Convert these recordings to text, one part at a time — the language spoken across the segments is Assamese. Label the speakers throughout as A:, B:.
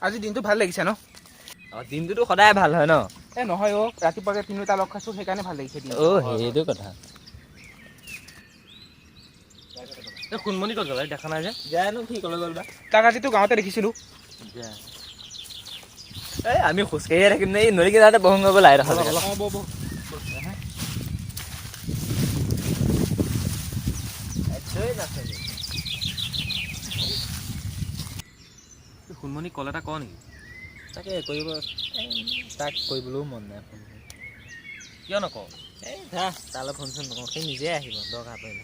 A: আজি দিনটো ভাল লাগিছে ন?
B: দিনটোতো সদায় ভাল হয় ন?
A: নহয় ৰাতিপুৱাকে তিনিটা লগ খাইছো সেইকাৰণে ভাল লাগিছে দিনটো।
B: সেইটো কথা। সোণমণি ক'ত গ'ল দেখা নাই যে? জানো কি ক'লে গ'ল বা।
A: তাক আজিতো গাঁৱতে দেখিছিলো।
B: আমি খোজকাঢ়িয়ে থাকিম নে এই নদী কিনাৰতে বহোঁ গৈ লাই ৰখা সোণমণি কল এটা ক নেকি?
C: তাকে তাক কৰিবলৈও মন নাই ফোন।
B: কিয় নকওঁ?
C: তালৈ ফোন চোন নকওঁ, সেই নিজে আহিব দৰকাৰ পৰিলে।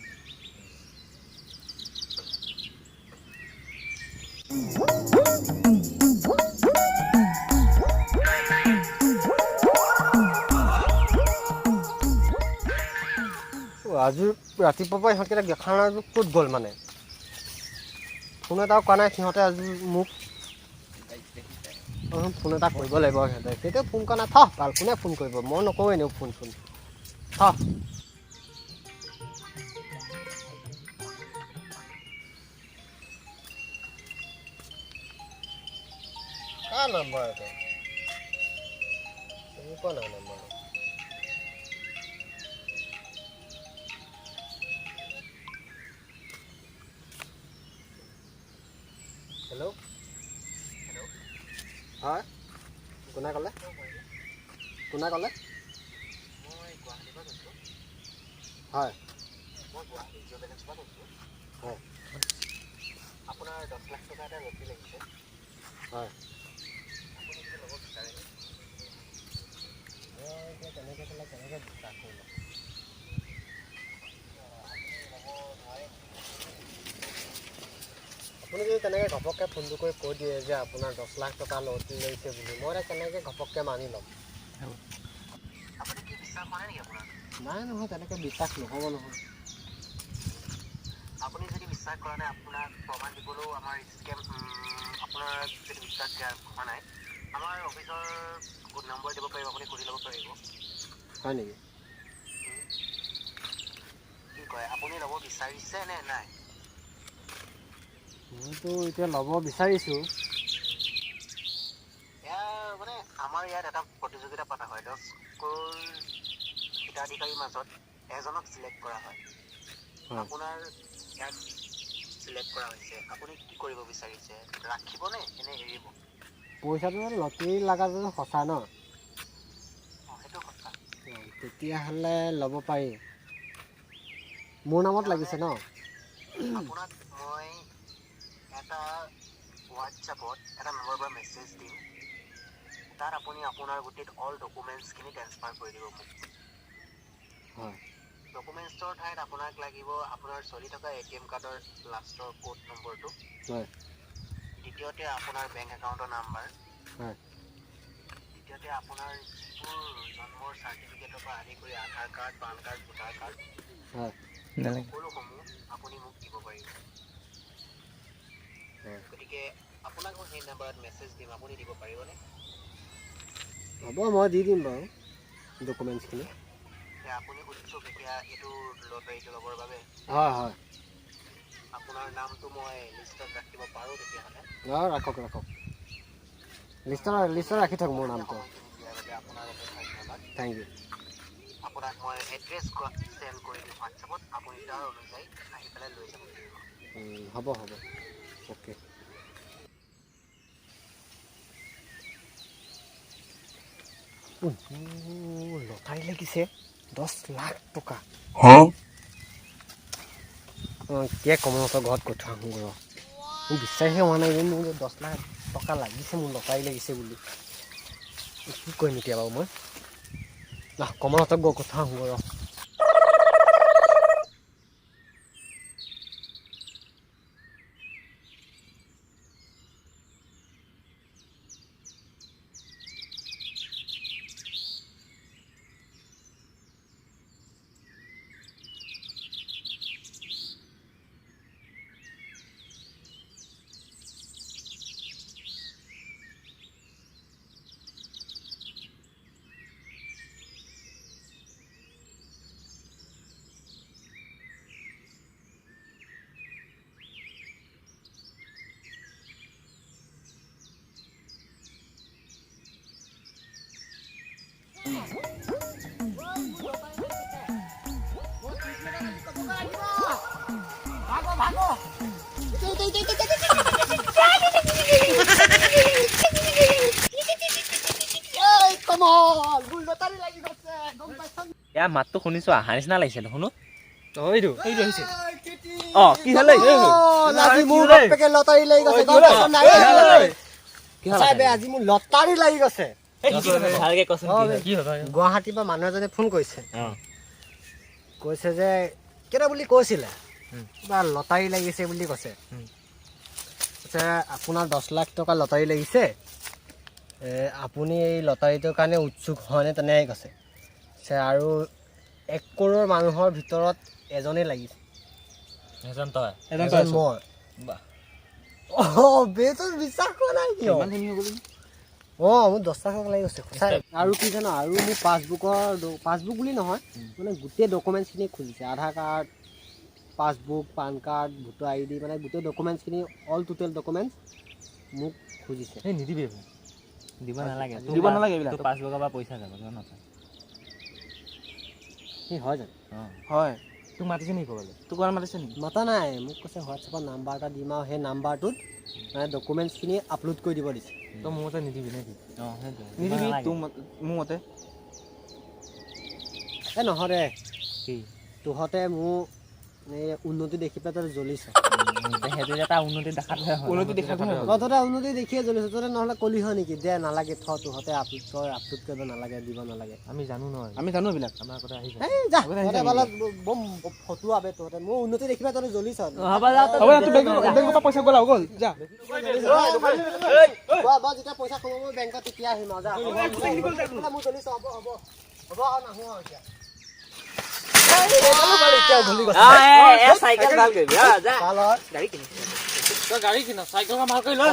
D: আজি ৰাতিপুৱাৰ পৰা ইহঁতকেইটা দেখা নাই ক'ত গ'ল মানে? ফোন এটাও কৰা নাই সিহঁতে আজি মোক। ফোন এটা কৰিব লাগিব সিহঁতে। তেতিয়া ফোন কৰা নাই, ভাল কোনে ফোন কৰিব? মই নকৰোঁ এনেও ফোন চোন। কাৰ নম্বৰ এইটো? কোৱা নাই নম্বৰ। হেল্ল'। হয়, কোনে ক'লে? কোনে ক'লে? মই গুৱাহাটীৰ পৰা কৈছোঁ। হয়। মই গুৱাহাটী জিঅ' বেলেঞ্চৰ পৰা কৈছোঁ। হয়। আপোনাৰ 10 লাখ টকা এটা ৰচিদ লাগিছে। হয়। আপুনি যদি ল'ব বিচাৰে, মই এতিয়া কেনেকৈ বিশ্বাস কৰি ল'ম? আপুনি যদি তেনেকৈ ঘপককৈ ফোনটো কৰি কৈ দিয়ে যে আপোনাৰ 10 লাখ টকা লৈছে বুলি, মই এতিয়া কেনেকৈ ঘপককৈ মানি ল'ম? আপুনি কি বিশ্বাস কৰে নেকি আপোনাৰ? নাই নহয়, তেনেকৈ বিশ্বাস নহ'ব নহয়। আপুনি যদি বিশ্বাস কৰা নাই, আপোনাক প্ৰমাণ দিবলৈও আমাৰ স্কেম, আপোনাৰ যদি বিশ্বাস হোৱা নাই, আমাৰ অফিচৰ নম্বৰ দিব পাৰিব, আপুনি সুধি ল'ব পাৰিব। হয় নেকি? কি কয়, আপুনি ল'ব বিচাৰিছে নে নাই? মইতো এতিয়া ল'ব বিচাৰিছোঁ। এয়া মানে আমাৰ ইয়াত এটা প্ৰতিযোগিতা পতা হয়, 10 crore হিতাধিকাৰীৰ মাজত এজনক চিলেক্ট কৰা হয়। আপোনাৰ ইয়াক চিলেক্ট কৰা হৈছে, আপুনি কি কৰিব বিচাৰিছে? ৰাখিবনে নে এৰিব? পইচাটো লটাৰী লগাটো সঁচা ন? সেইটো সঁচা। তেতিয়াহ'লে ল'ব পাৰি। মোৰ নামত লাগিছে ন? আপোনাক মই এটা হোৱাটছএপত এটা নম্বৰৰ পৰা মেছেজ দিম। তাত আপুনি আপোনাৰ গোটেই অল ডকুমেণ্টছখিনি ট্ৰেন্সফাৰ কৰি দিব মোক। হয়। ডকুমেণ্টছৰ ঠাইত আপোনাক লাগিব আপোনাৰ চলি থকা ATM কাৰ্ডৰ লাষ্টৰ কোড নম্বৰটো। হয়। দ্বিতীয়তে আপোনাৰ বেংক একাউণ্টৰ নাম্বাৰ। হয়। দ্বিতীয়তে আপোনাৰ যিবোৰ জন্মৰ চাৰ্টিফিকেটৰ পৰা আদি কৰি Aadhaar card, PAN card, voter card. হয়। সকলোসমূহ আপুনি মোক দিব পাৰিব। হয়। গতিকে আপোনাক মই সেই নাম্বাৰত মেছেজ দিম, আপুনি দিব পাৰিবনে? হ'ব, মই দি দিম বাৰু ডকুমেণ্টছখিনি। আপুনি উৎসুক এতিয়া এইটো লটাৰীটো ল'বৰ বাবে? হয় হয়। আপোনাৰ নামটো মই লিষ্টত ৰাখিব পাৰোঁ তেতিয়াহ'লে? ৰাখক। লিষ্টত ৰাখি থওক মোৰ নামটো। Thank you. আপোনাক মই এড্ৰেছ চেণ্ড কৰি দিম হোৱাটছএপত, আপুনি তাৰ অনুযায়ী আহি পেলাই লৈ যাব পাৰিব। হ'ব, অ'কে। লটাৰী লাগিছে 10 লাখ টকা। কিয় কমলহঁতৰ ঘৰত কৈ থৈ আহোঁ ৰ। মোৰ বিশ্বাসে হোৱা নাই যে মোৰ 10 লাখ টকা লাগিছে, মোৰ লটাৰী লাগিছে বুলি। কি কৰিম এতিয়া বাৰু মই? কমলহঁতক গৈ কৈ থৈ আহোঁ ৰ।
C: ইয়াৰ মাতটো শুনিছো আহা নিচিনা লাগিছে শুনো
B: এইটো
A: আহিছে
C: অ কি হ'লে
E: আজি মোৰ বাপেকে লটাৰী লাগি গৈছে আজি মোৰ লটাৰী লাগি গৈছে
C: ভালকে কচোন কি হ'ল
E: গুৱাহাটীৰ পৰা মানুহ এজনে ফোন কৰিছে কৈছে যে কেনে বুলি কৈছিলে কিবা লটাৰী লাগিছে বুলি কৈছে আপোনাৰ 10 লাখ টকা লটাৰী লাগিছে আপুনি এই লটাৰীটোৰ কাৰণে উৎসুক হয়নে তেনেকৈ কৈছে আৰু 1 কৰোৰ মানুহৰ ভিতৰত এজনেই লাগিছে
C: এজন তই
E: এজন মই বেচোন বিশ্বাস কৰা নাই কিয় মোৰ 10 লাখ টকা লাগি গৈছে আৰু কি জানো আৰু মোৰ পাছবুক বুলি নহয় মানে গোটেই ডকুমেণ্টছখিনি খুজিছে Aadhaar card passbook PAN card voter ID মানে গোটেই ডকুমেণ্টছখিনি অল টোটেল ডকুমেণ্টছ মোক খুজিছে
C: এই নিদিবি দিব নালাগে
A: এইবিলাক
C: তোৰ পাছবুকৰ পৰা পইচা যাব জানো
E: সেই হয় জানো
A: হয়
C: তোক মাতিছে নেকি ক'বলৈ
A: তোক মাতিছে নেকি
E: মাতা নাই মোক কৈছে হোৱাটছএপত নাম্বাৰ এটা দিম আৰু সেই নাম্বাৰটোত মানে ডকুমেণ্টছখিনি আপলোড কৰি দিব দিছে
C: তই মোৰ মতে নিদিবি নেকি
A: নিদিবি মোৰ মতে
E: নহয় দে
C: কি
E: তহঁতে মোৰ এই উন্নতি দেখি পেলাই তই জ্বলিছ
C: সেইটো এটা উন্নতি দেখাত
A: উন্নতি দেখাত
E: তহঁতে উন্নতি দেখিয়ে জ্বলিছ তহঁতে নহ'লে কলি হয় নেকি দে নালাগে তহঁতে আপলোড কৰিব নালাগে দিব নালাগে
C: আমি জানো নহয়
A: আমি জানো এইবিলাক
C: আমাৰ কথা আহি
E: এই যা তহঁতে বালত বম ফটো আবে তহঁতে মোৰ উন্নতি দেখি পেলাই তহঁতে জ্বলিছ
A: হ'ব তোৰ বেংকৰ পৰা পইচা গ'ল গ'ল যা
E: যেতিয়া পইচা সোমাব বেংকত তেতিয়া আহিম আৰু যা মোৰ জ্বলিছ হ'ব আৰু নাহো আৰু এতিয়া
C: চাইকেল ভাল কৰিবি
B: গাড়ী কিনা চাইকেলখন ভাল কৰি লয়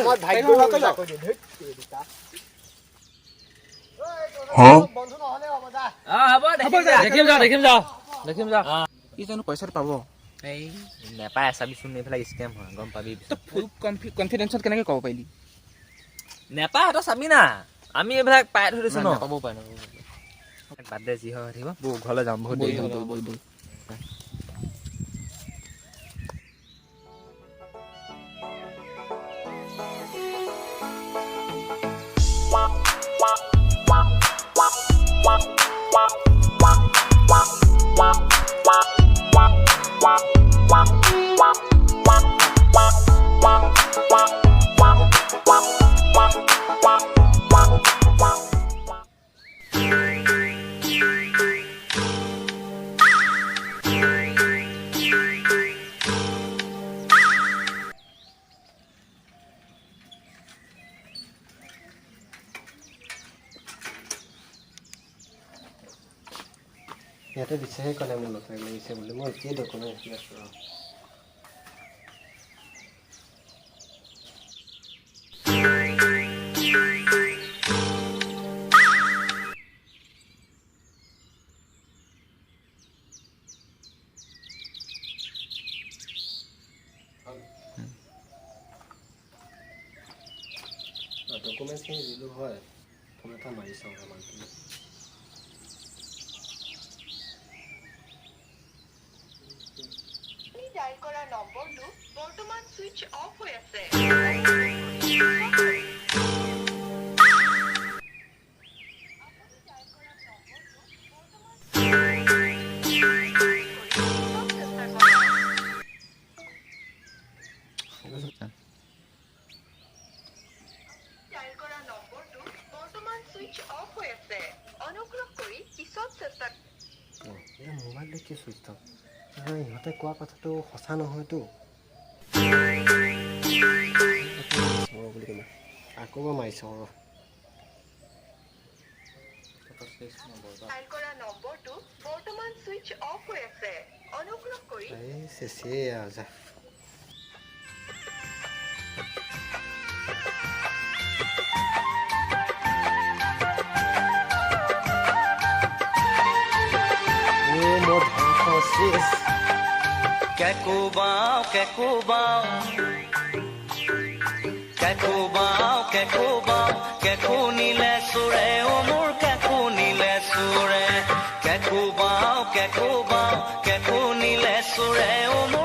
E: বন্ধু নহ'লে হ'ব যা
B: দেখিম যা
A: ই জানো পইচাটো পাব
C: এই নেপায় চাবিচোন এইফালে স্কেম হয় গম পাবি
A: ফুল কনফিডেন্সত কেনেকৈ ক'ব পাৰিলি
C: নেপায় তই চাবি না আমি এইবিলাক পাই থৈ দিছো ন
A: পাবও পাৰে
C: বাদ দে যি হয় থাকিব বৌ ঘৰলৈ যাম বহুত দেৰি হ'ল
E: সিহঁতে দিছেহে ক'লে মোৰ লটাৰী লাগিছে বুলি মই এতিয়াই ডকুমেণ্ট ৰাখি আছোঁ আৰু ডকুমেণ্টছখিনি দিলোঁ হয় ফোন এটা মাৰি চাওঁ মানুহখিনি
F: ডায়াল কৰা নম্বৰটো বৰ্তমান সুইচ অফ হৈ আছে অনুগ্ৰহ কৰি পিছত চেষ্টা
E: মোবাইলটো কি চুইচ অফ ইহঁতে কোৱা কথাটো সঁচা নহয়তো বুলি ক'লে আকৌ মই মাৰিছোঁ
F: ডায়াল কৰা নম্বৰটো বৰ্তমান সুইচ অফ হৈ আছে অনুগ্ৰহ কৰি
E: এই চেচে যা
G: Keko bao, keko nile sure, omur keko nile sure. Keko bao, keko nile sure, omur.